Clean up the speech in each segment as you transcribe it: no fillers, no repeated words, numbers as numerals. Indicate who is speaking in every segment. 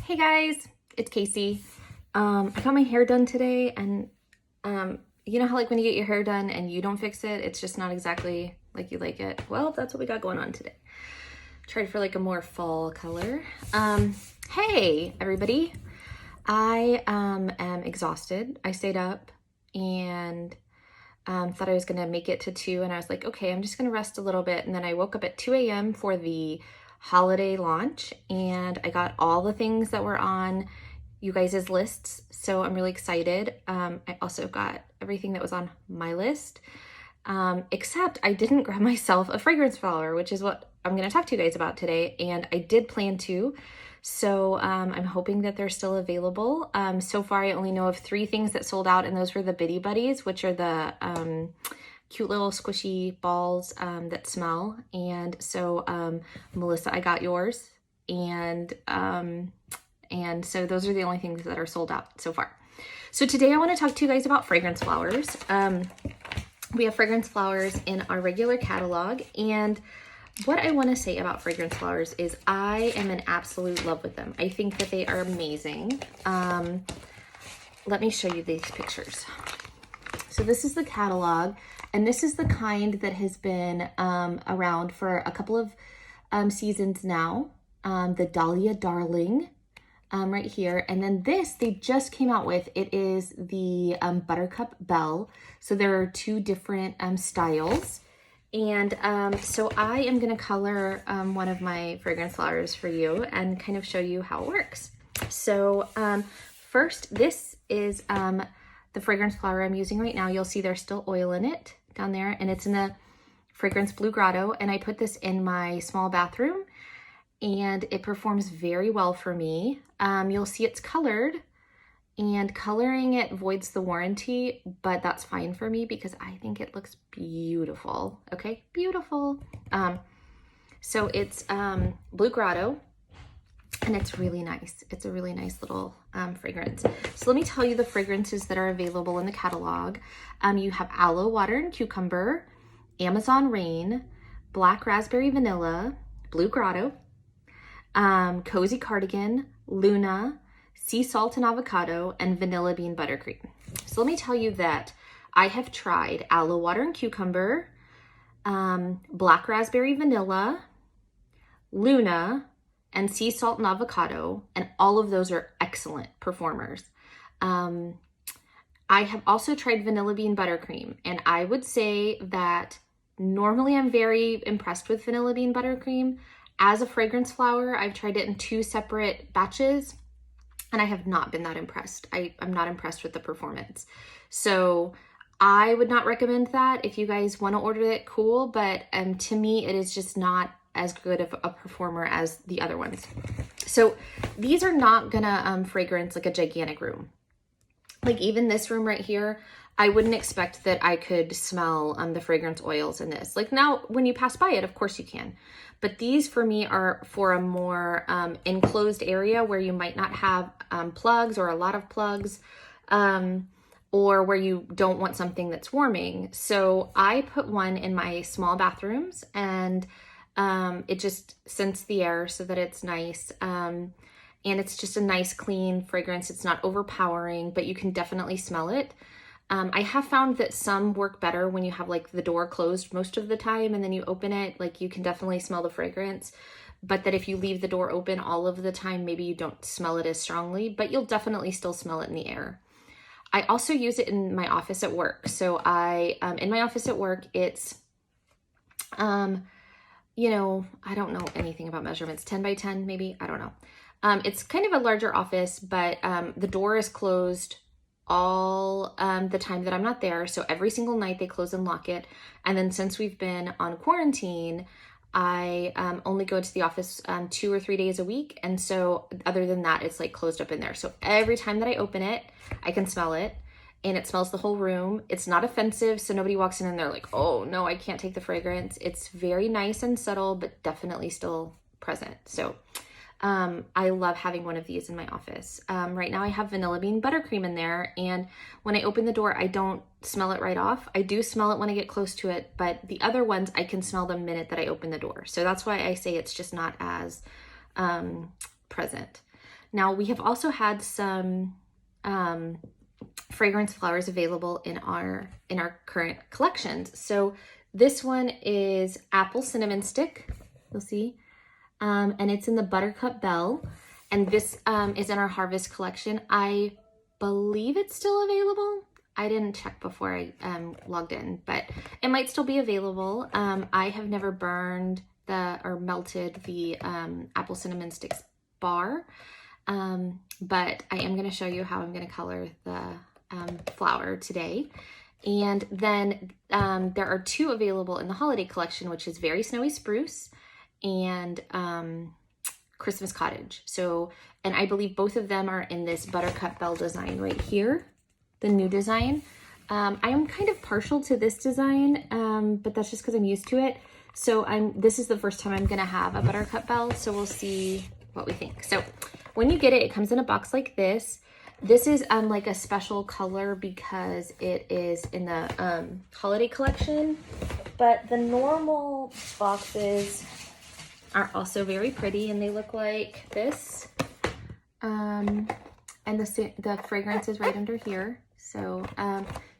Speaker 1: Hey guys, it's Casey. I got my hair done today, and you know how like when you get your hair done and you don't fix it, it's just not exactly like you like it. Well, that's what we got going on today. Tried for like a more fall color. Hey everybody. I am exhausted. I stayed up and thought I was gonna make it to 2, and I was like, okay, I'm just gonna rest a little bit. And then I woke up at 2 a.m. for the holiday launch, and I got all the things that were on you guys' lists, so I'm really excited. I also got everything that was on my list, except I didn't grab myself a fragrance flower, which is what I'm going to talk to you guys about today, and I did plan to, so I'm hoping that they're still available. So far I only know of 3 things that sold out, and those were the Bitty Buddies, which are the cute little squishy balls that smell. And so Melissa, I got yours, and so those are the only things that are sold out so far. So today I want to talk to you guys about fragrance flowers. We have fragrance flowers in our regular catalog, and what I want to say about fragrance flowers is I am in absolute love with them. I think that they are amazing. Let me show you these pictures. So this is the catalog, and this is the kind that has been around for a couple of seasons now. The Dahlia Darling right here. And then this, they just came out with, it is the Buttercup Belle. So there are 2 different styles. And so I am going to color one of my fragrance flowers for you and kind of show you how it works. So first, this is the fragrance flower I'm using right now. You'll see there's still oil in it down there, and it's in the fragrance Blue Grotto. And I put this in my small bathroom, and it performs very well for me. You'll see it's colored, and coloring it voids the warranty, but that's fine for me because I think it looks beautiful. Okay, beautiful. So it's Blue Grotto, and it's really nice. It's a really nice little fragrance. So let me tell you the fragrances that are available in the catalog. You have Aloe Water and Cucumber, Amazon Rain, Black Raspberry Vanilla, Blue Grotto, Cozy Cardigan, Luna, Sea Salt and Avocado, and Vanilla Bean Buttercream. So let me tell you that I have tried Aloe Water and Cucumber, Black Raspberry Vanilla, Luna, and Sea Salt and Avocado, and all of those are excellent performers. I have also tried Vanilla Bean Buttercream, and I would say that normally I'm very impressed with Vanilla Bean Buttercream. As a fragrance flower, I've tried it in 2 separate batches, and I have not been that impressed. I'm not impressed with the performance. So I would not recommend that. If you guys want to order it, cool, but to me, it is just not as good of a performer as the other ones. So these are not gonna fragrance like a gigantic room. Like even this room right here, I wouldn't expect that I could smell the fragrance oils in this. Like now, when you pass by it, of course you can. But these for me are for a more enclosed area where you might not have plugs or a lot of plugs, or where you don't want something that's warming. So I put one in my small bathrooms, and it just scents the air so that it's nice. And it's just a nice, clean fragrance. It's not overpowering, but you can definitely smell it. I have found that some work better when you have like the door closed most of the time, and then you open it, like you can definitely smell the fragrance, but that if you leave the door open all of the time, maybe you don't smell it as strongly, but you'll definitely still smell it in the air. I also use it in my office at work. So in my office at work, it's, you know, I don't know anything about measurements, 10 by 10, maybe, I don't know. It's kind of a larger office, but the door is closed all the time that I'm not there. So every single night they close and lock it. And then since we've been on quarantine, I only go to the office 2 or 3 days a week. And so other than that, it's like closed up in there. So every time that I open it, I can smell it, and it smells the whole room. It's not offensive. So nobody walks in and they're like, oh no, I can't take the fragrance. It's very nice and subtle, but definitely still present. So I love having one of these in my office. Right now I have Vanilla Bean Buttercream in there, and when I open the door, I don't smell it right off. I do smell it when I get close to it, but the other ones, I can smell the minute that I open the door. So that's why I say it's just not as present. Now we have also had some fragrance flowers available in our current collections. So this one is Apple Cinnamon Stick, you'll see, and it's in the Buttercup Bell, and this is in our Harvest collection. I believe it's still available. I didn't check before I logged in, but it might still be available. I have never burned or melted the Apple Cinnamon Sticks bar, but I am going to show you how I'm going to color the flower today. And then there are two available in the holiday collection, which is Very Snowy Spruce and Christmas Cottage. So, and I believe both of them are in this Buttercup Bell design right here, the new design. I am kind of partial to this design, but that's just because I'm used to it. So this is the first time I'm gonna have a Buttercup Bell, so we'll see what we think. So when you get it, it comes in a box like this. This is like a special color because it is in the holiday collection, but the normal boxes are also very pretty, and they look like this. And the fragrance is right under here. So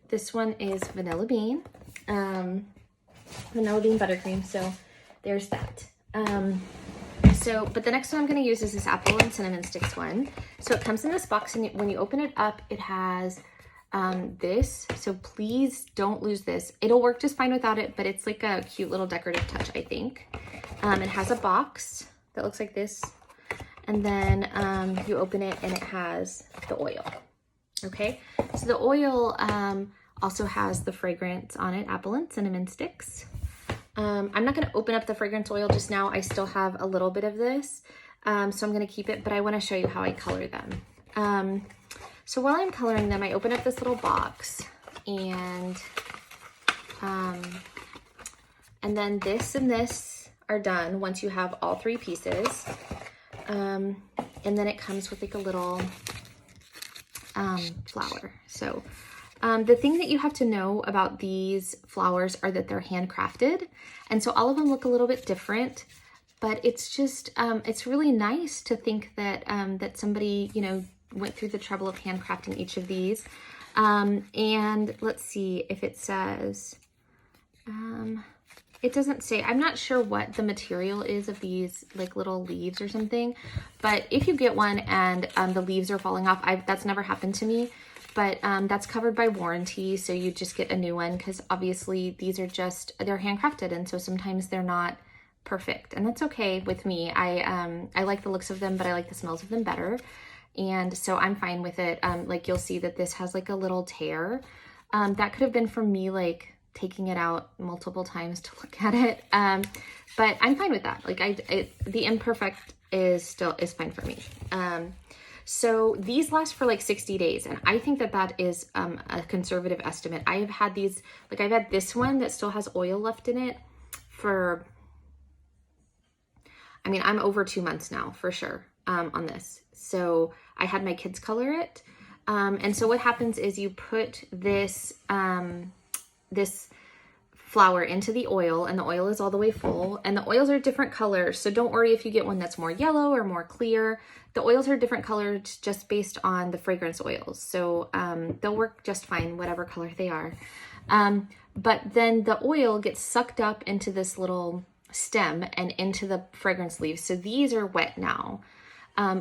Speaker 1: this one is Vanilla Bean, Vanilla Bean Buttercream. So there's that. But the next one I'm going to use is this Apple and Cinnamon Sticks one. So it comes in this box, and when you open it up, it has this. So please don't lose this. It'll work just fine without it, but it's like a cute little decorative touch, I think. It has a box that looks like this. And then you open it and it has the oil. Okay, so the oil also has the fragrance on it, Apple and Cinnamon Sticks. I'm not going to open up the fragrance oil just now. I still have a little bit of this, so I'm going to keep it, but I want to show you how I color them. So while I'm coloring them, I open up this little box, and then this and this are done once you have all three pieces. And then it comes with like a little flower. So the thing that you have to know about these flowers are that they're handcrafted. And so all of them look a little bit different, but it's just, it's really nice to think that, that somebody, you know, went through the trouble of handcrafting each of these. And let's see if it says, it doesn't say, I'm not sure what the material is of these like little leaves or something, but if you get one and the leaves are falling off, that's never happened to me, but that's covered by warranty. So you just get a new one, because obviously these are they're handcrafted. And so sometimes they're not perfect, and that's okay with me. I like the looks of them, but I like the smells of them better. And so I'm fine with it. Like you'll see that this has like a little tear. That could have been from me like taking it out multiple times to look at it. But I'm fine with that. Like the imperfect is fine for me. So these last for like 60 days. And I think that is a conservative estimate. I have had these, like I've had this one that still has oil left in it for, I mean, I'm over 2 months now for sure on this. So I had my kids color it. And so what happens is you put this, this flower into the oil, and the oil is all the way full, and the oils are different colors. So don't worry if you get one that's more yellow or more clear. The oils are different colors just based on the fragrance oils. So they'll work just fine, whatever color they are. But then the oil gets sucked up into this little stem and into the fragrance leaves. So these are wet now.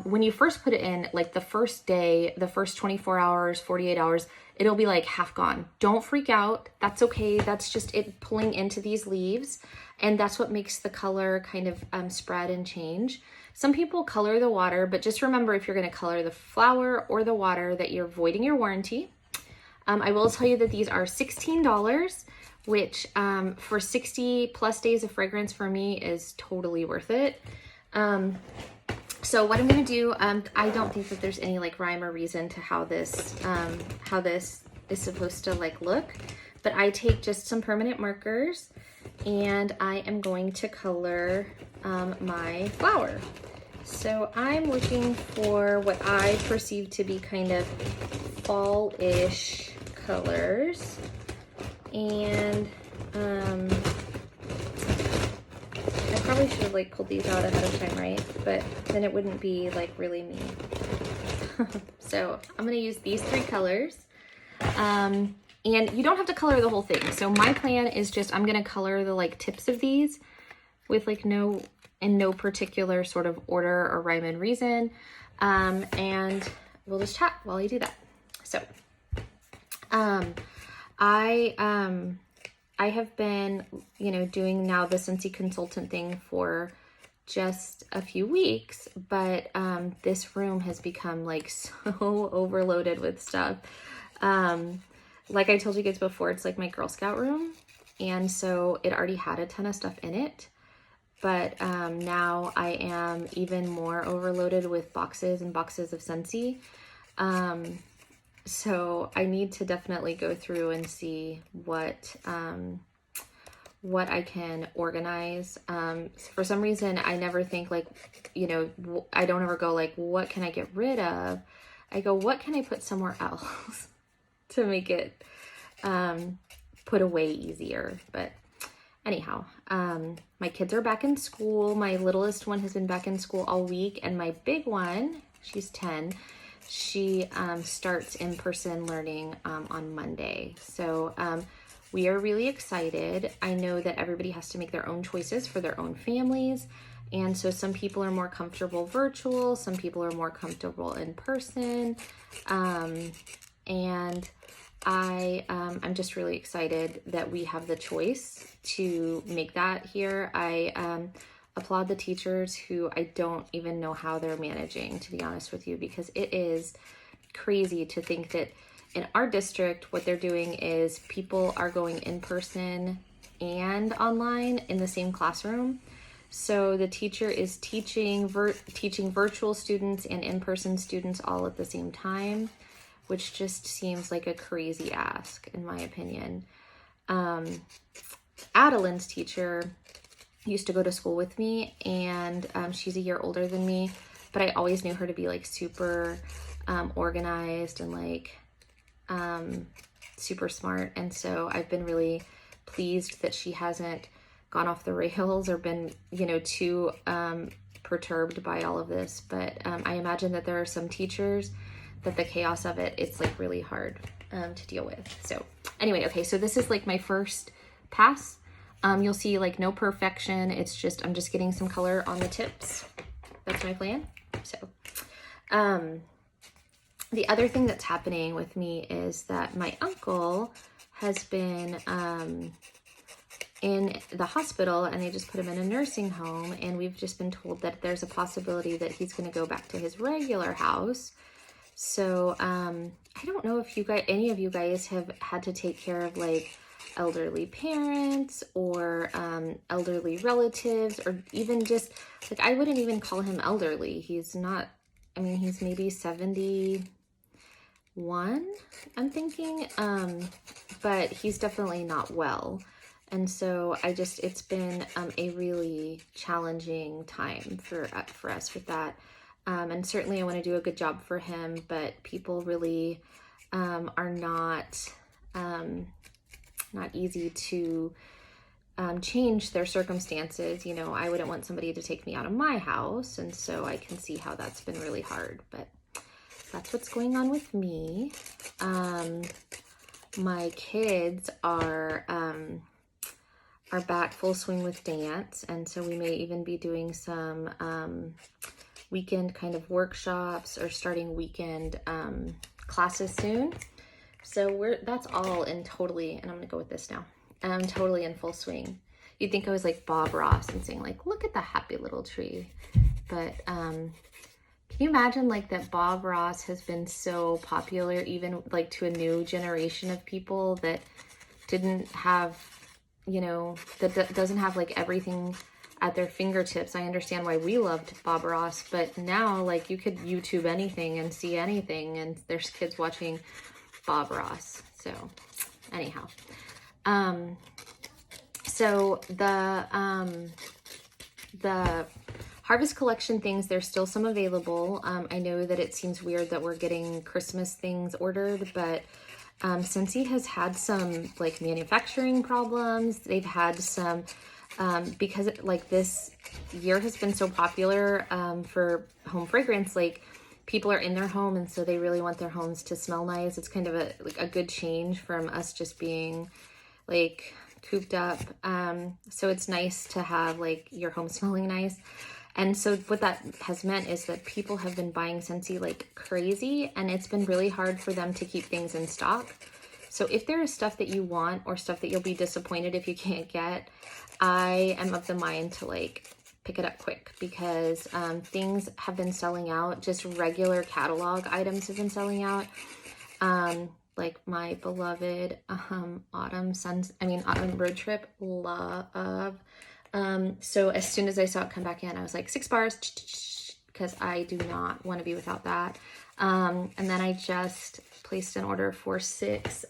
Speaker 1: When you first put it in, like the first day, the first 24 hours, 48 hours, it'll be like half gone. Don't freak out. That's okay. That's just it pulling into these leaves. And that's what makes the color kind of spread and change. Some people color the water, but just remember, if you're going to color the flower or the water, that you're voiding your warranty. I will tell you that these are $16, which for 60 plus days of fragrance for me is totally worth it. So what I'm going to do, I don't think that there's any like rhyme or reason to how this is supposed to like look, but I take just some permanent markers and I am going to color my flower. So I'm looking for what I perceive to be kind of fall-ish colors, and I probably should have like pulled these out ahead of time, right? But then it wouldn't be like really me. So I'm gonna use these 3 colors. And you don't have to color the whole thing. So my plan is just, I'm gonna color the like tips of these with like in no particular sort of order or rhyme and reason. And we'll just chat while I do that. So, I have been, doing now the Scentsy consultant thing for just a few weeks, but this room has become like so overloaded with stuff. Like I told you guys before, it's like my Girl Scout room, and so it already had a ton of stuff in it, but now I am even more overloaded with boxes and boxes of Scentsy. So I need to definitely go through and see what I can organize. For some reason, I never think like, I don't ever go like, what can I get rid of? I go, what can I put somewhere else to make it put away easier? But anyhow, my kids are back in school. My littlest one has been back in school all week, and my big one, she's 10, she starts in-person learning on Monday. So we are really excited. I know that everybody has to make their own choices for their own families. And so some people are more comfortable virtual, some people are more comfortable in person. And I'm just really excited that we have the choice to make that here. I applaud the teachers who I don't even know how they're managing, to be honest with you, because it is crazy to think that in our district, what they're doing is people are going in person and online in the same classroom. So the teacher is teaching virtual students and in-person students all at the same time, which just seems like a crazy ask, in my opinion. Adeline's teacher used to go to school with me, and she's a year older than me, but I always knew her to be like super organized and like super smart. And so I've been really pleased that she hasn't gone off the rails or been, too perturbed by all of this. But I imagine that there are some teachers that the chaos of it's like really hard to deal with. So anyway, okay, so this is like my first pass. You'll see like no perfection. It's just, I'm just getting some color on the tips. That's my plan. So, the other thing that's happening with me is that my uncle has been, in the hospital, and they just put him in a nursing home. And we've just been told that there's a possibility that he's going to go back to his regular house. So, I don't know if any of you guys have had to take care of like elderly parents or elderly relatives, or even just like, I wouldn't even call him elderly. He's not, he's maybe 71, I'm thinking, but he's definitely not well. And so it's been a really challenging time for us with that. And certainly I want to do a good job for him, but people really are not easy to change their circumstances. I wouldn't want somebody to take me out of my house, and so I can see how that's been really hard, but that's what's going on with me. My kids are back full swing with dance, and so we may even be doing some weekend kind of workshops or starting weekend classes soon. So that's all in totally, and I'm gonna go with this now. Totally in full swing. You'd think I was like Bob Ross and saying like, look at the happy little tree. But can you imagine like that Bob Ross has been so popular even like to a new generation of people that didn't have, that doesn't have like everything at their fingertips. I understand why we loved Bob Ross, but now like you could YouTube anything and see anything, and there's kids watching Bob Ross. So anyhow, so the Harvest Collection things, there's still some available. I know that it seems weird that we're getting Christmas things ordered, but Scentsy has had some like manufacturing problems. They've had some, because like this year has been so popular for home fragrance, like people are in their home, and so they really want their homes to smell nice. It's kind of a good change from us just being like cooped up. So it's nice to have like your home smelling nice. And so what that has meant is that people have been buying Scentsy like crazy, and it's been really hard for them to keep things in stock. So if there is stuff that you want or stuff that you'll be disappointed if you can't get, I am of the mind to like pick it up quick, because things have been selling out. Just regular catalog items have been selling out. Like my beloved autumn road trip, love. So as soon as I saw it come back in, I was like, 6 bars, because I do not want to be without that. And then I just placed an order for six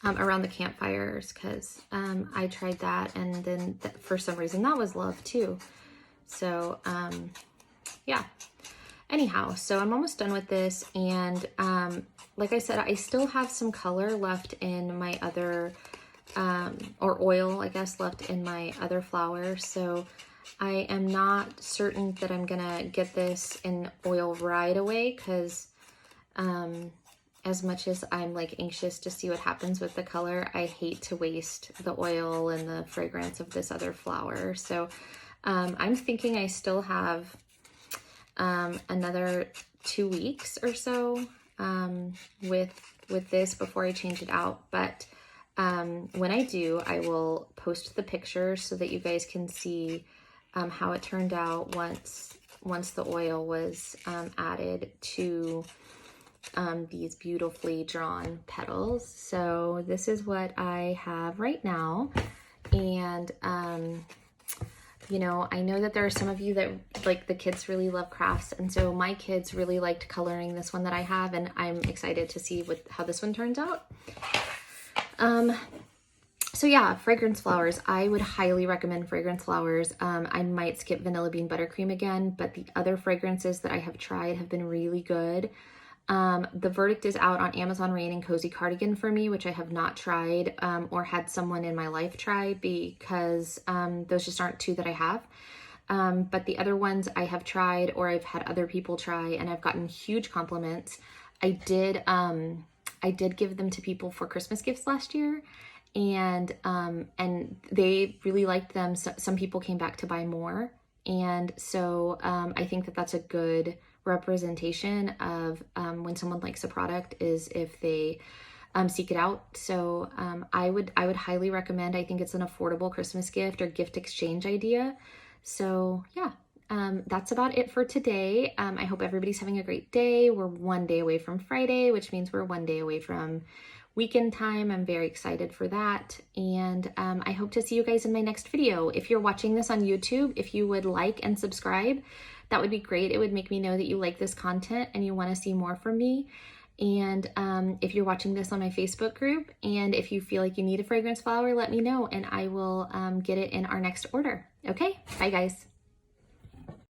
Speaker 1: around the campfires, because I tried that, and then for some reason that was love too. So yeah. Anyhow, so I'm almost done with this, and like I said, I still have some color left in my other, or oil, I guess, left in my other flower. So I am not certain that I'm gonna get this in oil right away, because as much as I'm like anxious to see what happens with the color, I hate to waste the oil and the fragrance of this other flower. So I'm thinking I still have another 2 weeks or so with this before I change it out. But when I do, I will post the pictures so that you guys can see how it turned out once the oil was added to these beautifully drawn petals. So this is what I have right now. And you know, I know that there are some of you that like the kids really love crafts, and so my kids really liked coloring this one that I have, and I'm excited to see how this one turns out. So yeah, fragrance flowers. I would highly recommend fragrance flowers. I might skip vanilla bean buttercream again, but the other fragrances that I have tried have been really good. The verdict is out on Amazon Rain and Cozy Cardigan for me, which I have not tried or had someone in my life try, because those just aren't two that I have. But the other ones I have tried, or I've had other people try, and I've gotten huge compliments. I did give them to people for Christmas gifts last year, and they really liked them. So some people came back to buy more, and so I think that that's a good representation of when someone likes a product, is if they seek it out. So I would highly recommend. I think it's an affordable Christmas gift or gift exchange idea. So yeah, that's about it for today. I hope everybody's having a great day. We're 1 day away from Friday, which means we're 1 day away from weekend time. I'm very excited for that. And I hope to see you guys in my next video. If you're watching this on YouTube, if you would like and subscribe, that would be great. It would make me know that you like this content and you want to see more from me. And if you're watching this on my Facebook group, and if you feel like you need a fragrance flower, let me know, and I will get it in our next order. Okay, bye guys.